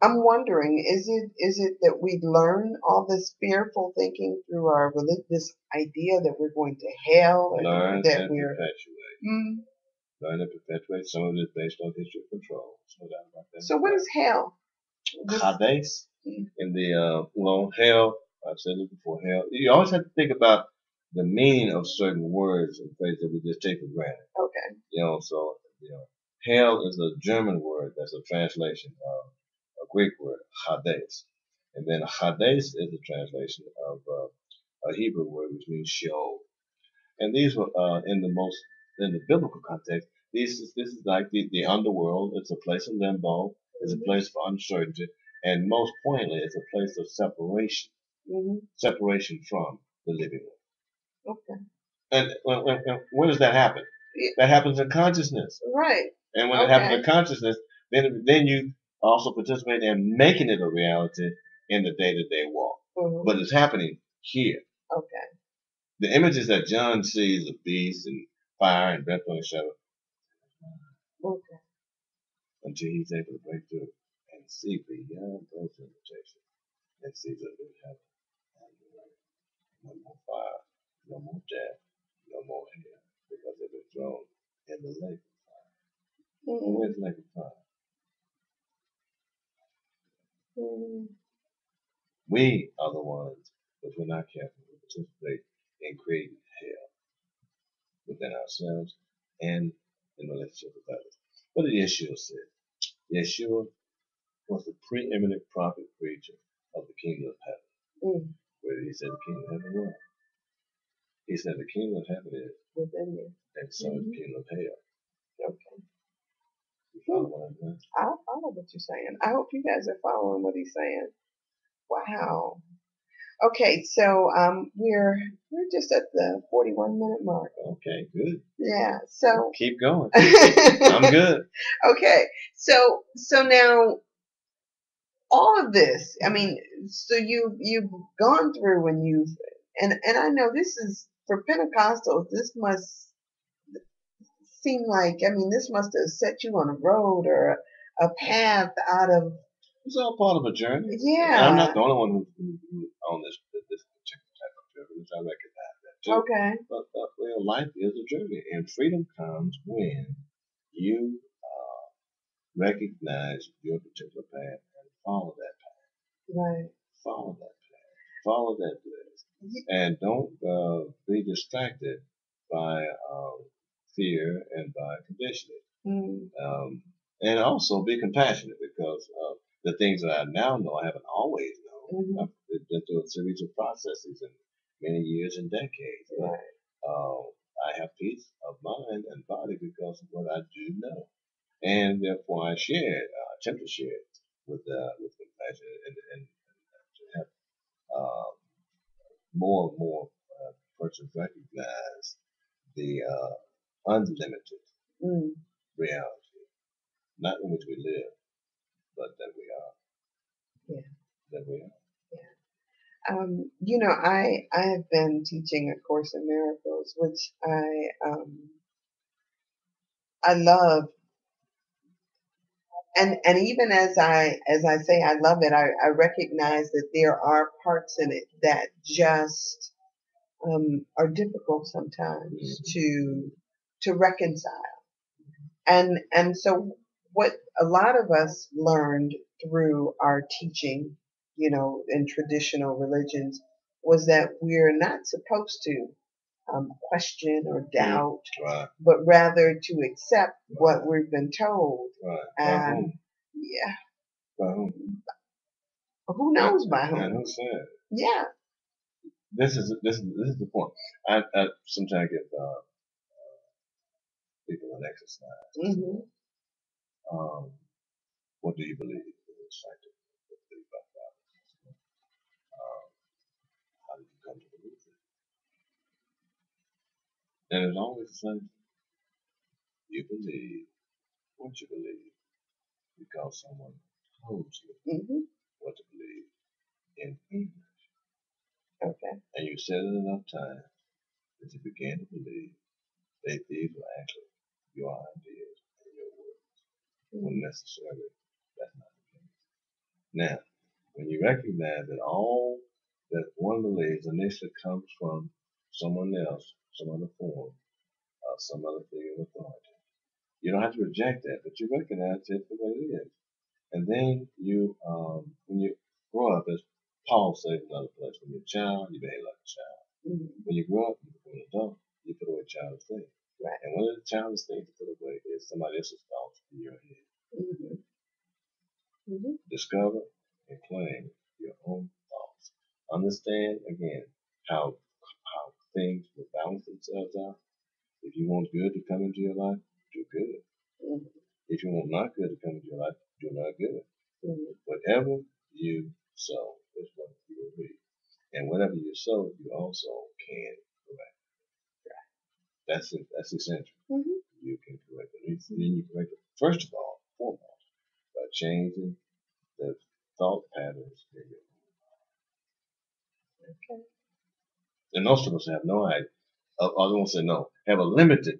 A: I'm wondering, is it that we learn all this fearful thinking through our this idea that we're going to hell, or
B: learn
A: that
B: and
A: we're
B: perpetuate. Learn and perpetuate. Some of it is based on history of control. No doubt about that.
A: So what is hell?
B: Hades. In the hell. I've said it before. Hell. You always have to think about the meaning of certain words and phrases that we just take for granted.
A: Okay.
B: So hell is a German word that's a translation of a Greek word, Hades. And then Hades is a translation of a Hebrew word which means Sheol. And these were in the biblical context, this is like the underworld. It's a place of limbo. It's a place of uncertainty, and most pointedly, it's a place of separation. Separation from the living one.
A: Okay.
B: And where does that happen? That happens in consciousness.
A: Right.
B: And when it happens in consciousness, then you also participate in making it a reality in the day-to-day walk.
A: Mm-hmm.
B: but it's happening here.
A: Okay.
B: The images that John sees of beasts and fire and breath on his shadow
A: Okay.
B: until he's able to break through and see beyond those limitations and see that we have no more fire, no more death, no more hell, because they've been thrown in the lake of fire.
A: Mm-hmm.
B: Where's the lake of fire?
A: Mm-hmm.
B: We are the ones, if we're not careful, who participate in creating hell within ourselves and in relationship with others. What did Yeshua say? Yeshua was the preeminent prophet preacher of the kingdom of heaven.
A: Mm-hmm.
B: Where did he say the kingdom of heaven was? He said the kingdom of heaven is,
A: Within you.
B: and so is the kingdom of hell.
A: Okay.
B: You follow what I'm saying?
A: I follow what you're saying. I hope you guys are following what he's saying. Wow. Okay, so we're just at the 41-minute mark.
B: Okay, good.
A: Yeah. So
B: Keep going. I'm good.
A: Okay. So now all of this, I mean, so you've gone through and I know this is for Pentecostals, this must seem like, I mean, this must have set you on a road or a path out of.
B: It's all part of a journey.
A: Yeah.
B: And I'm not the only one who's on this particular type of journey, which I recognize that too.
A: Okay.
B: But well, life is a journey, and freedom comes when you recognize your particular path and follow that path.
A: Right.
B: Follow that path. Follow that bliss. And don't be distracted by fear and by conditioning.
A: Mm.
B: And also be compassionate because the things that I now know I haven't always known.
A: Mm-hmm.
B: I've been through a series of processes in many years and decades. But I have peace of mind and body because of what I do know. And therefore I share it, attempt to share it with compassion and to have uh, more and more persons recognize the unlimited reality, not in which we live, but that we are.
A: Yeah.
B: That we are.
A: You know, I have been teaching A Course in Miracles, which I love, and even as I say I love it, I recognize that there are parts in it that just are difficult sometimes to reconcile, and so what a lot of us learned through our teaching, you know, in traditional religions, was that we're not supposed to question or doubt,
B: Right.
A: but rather to accept what we've been told.
B: Right.
A: And yeah,
B: By whom?
A: who knows by
B: And
A: whom?
B: who said?
A: Yeah.
B: This is the point. I sometimes give people an exercise.
A: Mm-hmm.
B: What do you believe? It's like to believe about God. How did you come to believe it? And it's always the same. You believe what you believe because someone told you
A: Mm-hmm.
B: what to believe in English.
A: Okay.
B: And you said it enough times that you began to believe that these were actually your ideas and your words. When necessarily that's not the case. Now, when you recognize that all that one believes initially comes from someone else, some other form, some other figure of authority, you don't have to reject that, but you recognize it for what it is. And then you, when you grow up, as Paul says in another place, when you're a child, you behave like a child.
A: Mm-hmm.
B: When you grow up, you become an adult, you put away childish things.
A: Right.
B: And one of the childish things to put away is somebody else's thoughts in your head.
A: Mm-hmm. Mm-hmm.
B: Discover and claim your own thoughts. Understand again how things will balance themselves out. If you want good to come into your life, do good.
A: Mm-hmm.
B: If you want not good to come into your life, do not good.
A: Mm-hmm.
B: Whatever you sow is what you will reap. And whatever you sow, you also can correct. That's it. That's essential.
A: Mm-hmm.
B: You can correct it. Then you correct it. First of all, foremost, by changing the thought patterns in your mind. And most of us have no idea. I don't say no, have a limited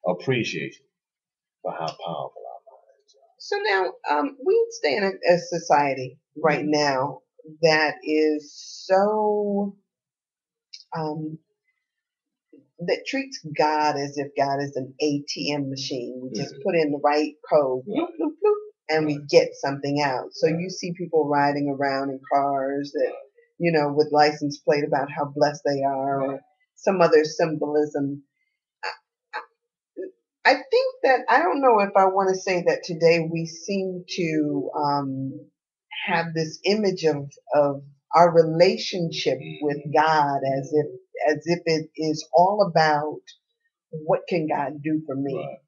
B: appreciation for how powerful our minds are.
A: So now, we stay in a society right
B: Mhm.
A: now that is so um, that treats God as if God is an ATM machine. We just
B: Mhm.
A: put in the right code, bloop,
B: Right.
A: bloop, bloop, and we
B: Right.
A: get something out. So
B: Right.
A: you see people riding around in cars that,
B: Right.
A: with license plate about how blessed they are,
B: Right.
A: or some other symbolism. I, I think that I don't know if I want to say that today we seem to have this image of our relationship with God as if it is all about what can God do for me
B: Right.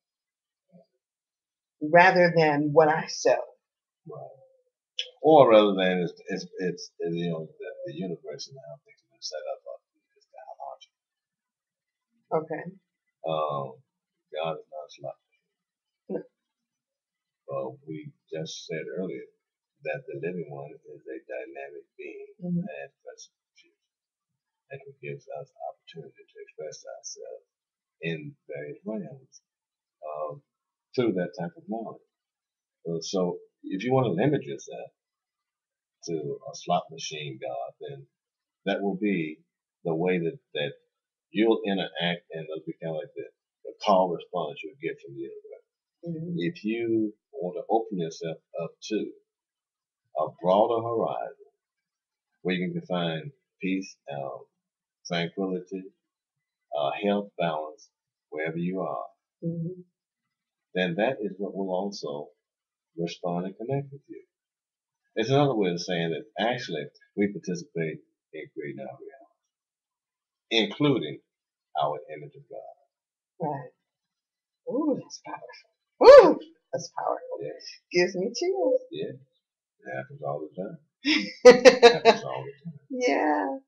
A: rather than what I sow.
B: Right. Or rather than it's the universe and how things have been set up is
A: Okay.
B: biological. God is not slow.
A: No.
B: We just said earlier that the living one is a dynamic being
A: Mhm.
B: and present future, and who gives us opportunity to express ourselves in various realms um, through that type of knowledge. So if you want to limit yourself to a slot machine God, then that will be the way that you'll interact, and it'll be kind of like the call response you'll get from the universe.
A: Mhm.
B: If you want to open yourself up to a broader horizon where you can find peace, tranquility, health, balance, wherever you are,
A: Mhm.
B: then that is what will also respond and connect with you. It's another way of saying that actually we participate in creating our reality, including our image of God.
A: Right. Ooh, that's powerful. Ooh, that's powerful.
B: Yeah,
A: Gives me chills.
B: yeah, it happens all the time. It happens all the time.
A: Yeah.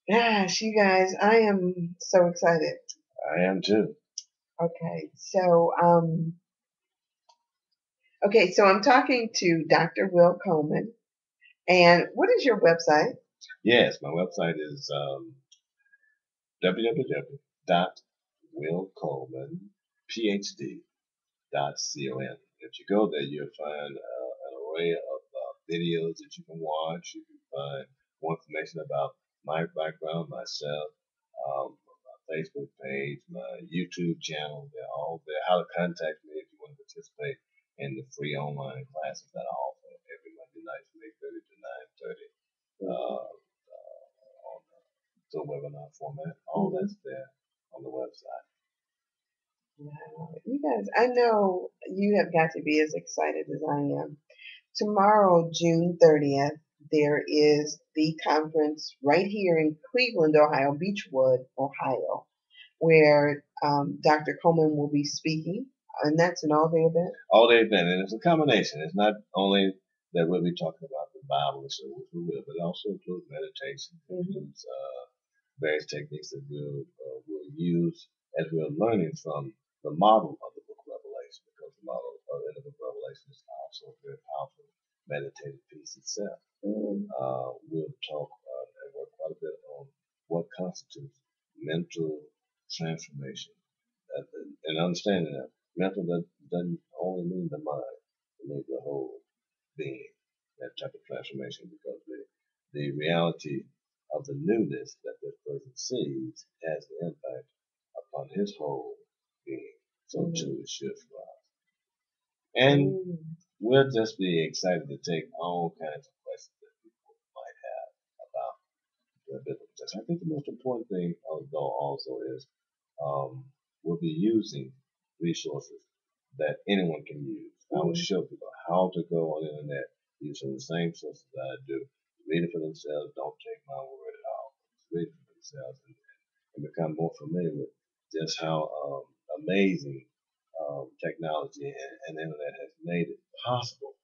A: Gosh, you guys, I am so excited.
B: I am too.
A: Okay, so I'm talking to Dr. Will Coleman. And what is your website?
B: Yes, my website is www.willcolemanphd.com. If you go there, you'll find an array of videos that you can watch. You can find more information about my background, myself, my Facebook page, my YouTube channel. They're all there. How to contact me if you want to participate in the free online classes that I offer every Monday night from 8:30 to 9:30 on the webinar format. All
A: Mhm.
B: that's there on the website.
A: Wow. You guys, I know you have got to be as excited as I am. Tomorrow, June 30th, there is the conference right here in Cleveland, Ohio, Beechwood, Ohio, where Dr. Coleman will be speaking, and that's an all-day event.
B: All day event, and it's a combination. It's not only that we'll be talking about the Bible, which we will, but it also includes meditation, includes various techniques that we'll use as we're learning from the model of the Book of Revelation, because the model in the Book of Revelation is also a very powerful meditative piece itself.
A: Mm-hmm.
B: We'll talk and work quite a bit on what constitutes mental transformation, and understanding that mental doesn't only mean the mind, it means the whole being, that type of transformation, because the reality of the newness that this person sees has an impact upon his whole being. So too it should for us. And we'll just be excited to take all kinds of questions that people might have about the biblical text. I think the most important thing, though, also is we'll be using resources that anyone can use. I will show people how to go on the internet using the same sources that I do. Read it for themselves. Don't take my word at all. Read it for themselves and become more familiar with just how amazing technology and the internet has made it possible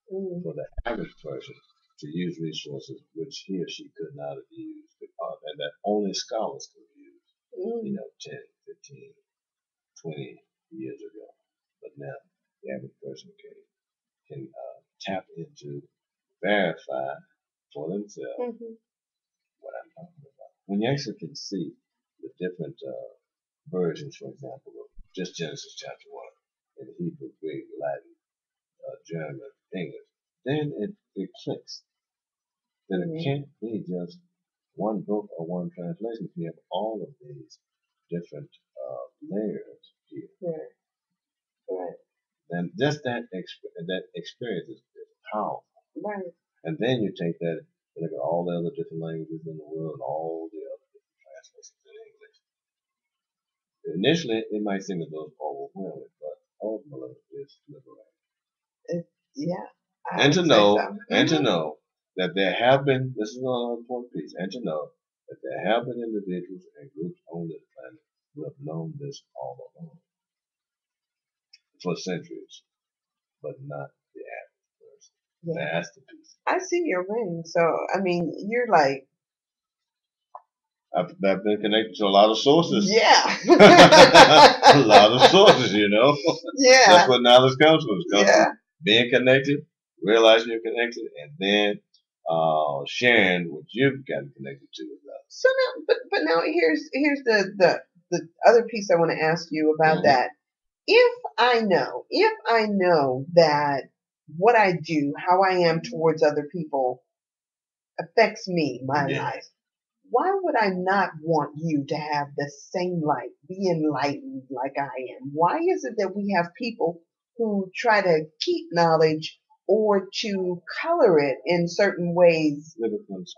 B: for the average person to use resources which he or she could not have used, and that only scholars could use, 10, 15, 20 years ago. But now the average person can tap into, verify, for themselves
A: Mm-hmm.
B: what I'm talking about. When you actually can see the different versions, for example, of just Genesis chapter 1 in Hebrew, Greek, Latin, German, English, then it clicks. Then it can't be just one book or one translation. You have all of these different layers here.
A: Right. Right.
B: And just that experience is powerful.
A: Right.
B: And then you take that and look at all the other different languages in the world and all the other different translations in English. Initially, it might seem a little overwhelming, but ultimately, it's liberating.
A: Yeah, I
B: And
A: would
B: to
A: say
B: know,
A: so.
B: and to know that there have been, this is another important piece, and to know that there have been individuals and groups on this planet who have known this all along for centuries, but not the average person.
A: Yeah.
B: That's the piece.
A: I see your ring. So, I mean, you're like,
B: I've been connected to a lot of sources.
A: yeah.
B: A lot of sources, you know.
A: Yeah.
B: That's what knowledge comes from. It comes
A: Yeah.
B: from being connected, realizing you're connected, and then sharing what you've gotten connected to with others.
A: So now, but now here's the other piece I want to ask you about that. If I know that what I do, how I am towards other people affects me, my life, why would I not want you to have the same light, be enlightened like I am? Why is it that we have people who try to keep knowledge or to color it in certain ways?
B: It becomes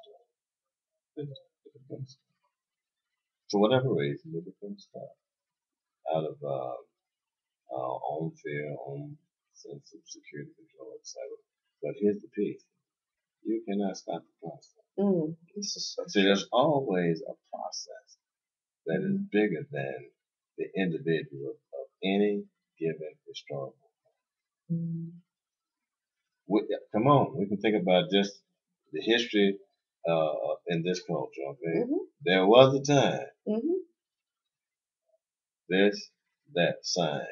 B: for whatever reason, it becomes stuff out of own fear, own sense of security, control, etc. But here's the piece: you cannot stop the process.
A: This is so
B: See, there's always a process that is
A: Mm.
B: bigger than the individual of any given historical.
A: Mm.
B: Come on, we can think about just the history in this culture. Okay, there was a time this that sign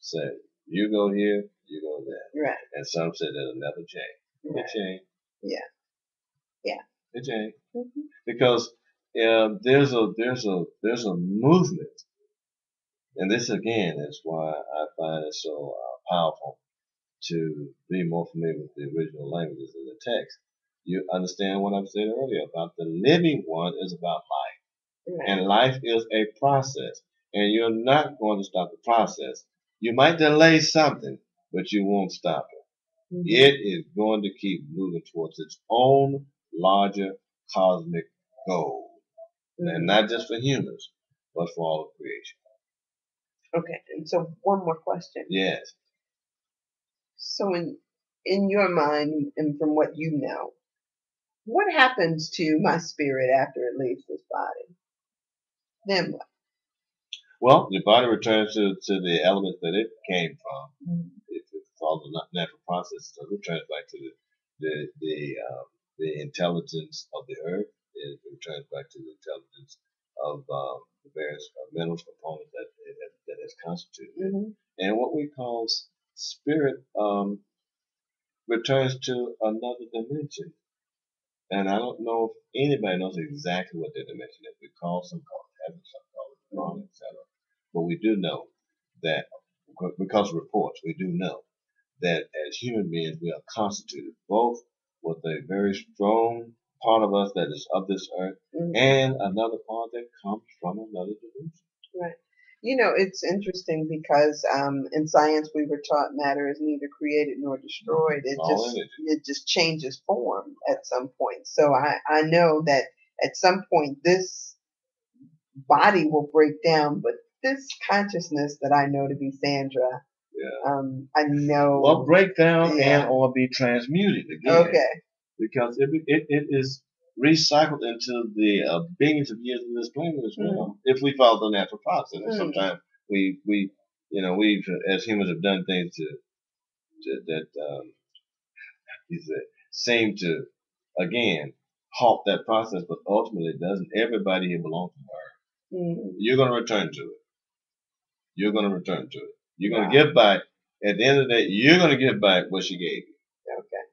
B: said you go here, you go there,
A: Right.
B: and some said it'll never change.
A: Right.
B: It changed.
A: Yeah. Yeah.
B: It changed because there's a movement, and this again is why I find it so powerful to be more familiar with the original languages of the text. You understand what I said earlier about the living one is about life,
A: Right.
B: and life is a process, and you're not going to stop the process. You might delay something, but you won't stop it. It is going to keep moving towards its own larger cosmic goal, and not just for humans, but for all of creation.
A: Okay, and so one more question.
B: Yes.
A: So in your mind and from what you know, what happens to my spirit after it leaves this body? Then what?
B: Well, your body returns to the elements that it came from. If it follows the natural process, so it returns back to the intelligence of the earth. It returns back to the intelligence of the various minerals components that is constituted. And what we call spirit returns to another dimension. And I don't know if anybody knows exactly what that dimension is. We call some call it heaven, some call it wrong, etc. But we do know that because of reports, we do know that as human beings we are constituted both with a very strong part of us that is of this earth and another part that comes from another dimension.
A: Right. You know, it's interesting because in science we were taught matter is neither created nor destroyed. It just changes form at some point. So I know that at some point this body will break down, but this consciousness that I know to be Sandra, I know.
B: Well, break down and or be transmuted again.
A: Okay.
B: Because it is recycled into the billions of years of this planet as well. If we follow the natural process, and sometimes we we've as humans have done things that seem to again halt that process, but ultimately it doesn't. Everybody here belongs to her. You're going to return to it. You're going to return to it. You're going to give back. At the end of the day, you're going to give back what she gave you.
A: Okay.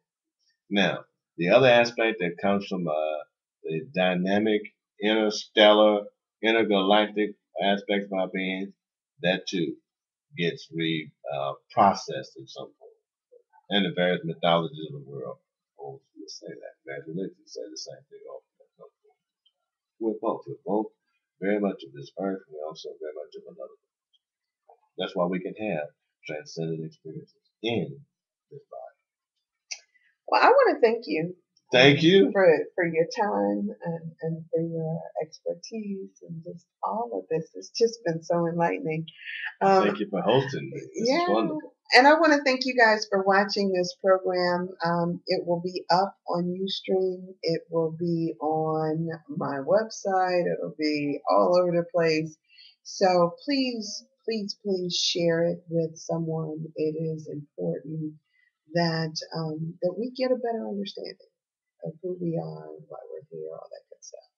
B: Now, The other aspect that comes from the dynamic, interstellar, intergalactic aspects of our beings, that too gets processed in some form. And the various mythologies of the world will say that. Various religions say the same thing also. We're both. We're both very much of this earth. We're also very much of another. That's why we can have transcendent experiences in this body.
A: Well, I want to thank you.
B: Thank you
A: for your time and for your expertise and just all of this. It's just been so enlightening.
B: Thank you for hosting me. This is wonderful.
A: And I want to thank you guys for watching this program. It will be up on Ustream. It will be on my website. It'll be all over the place. So please, please, please share it with someone. It is important that that we get a better understanding of who we are, why we're here, all that good stuff.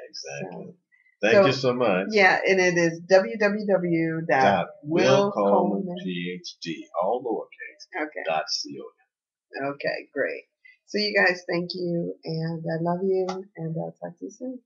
B: Exactly. Thank you so much.
A: Yeah, and it is www.willcoleman.phd,
B: all lowercase, .co.
A: Okay, great. So you guys, thank you, and I love you, and I'll talk to you soon.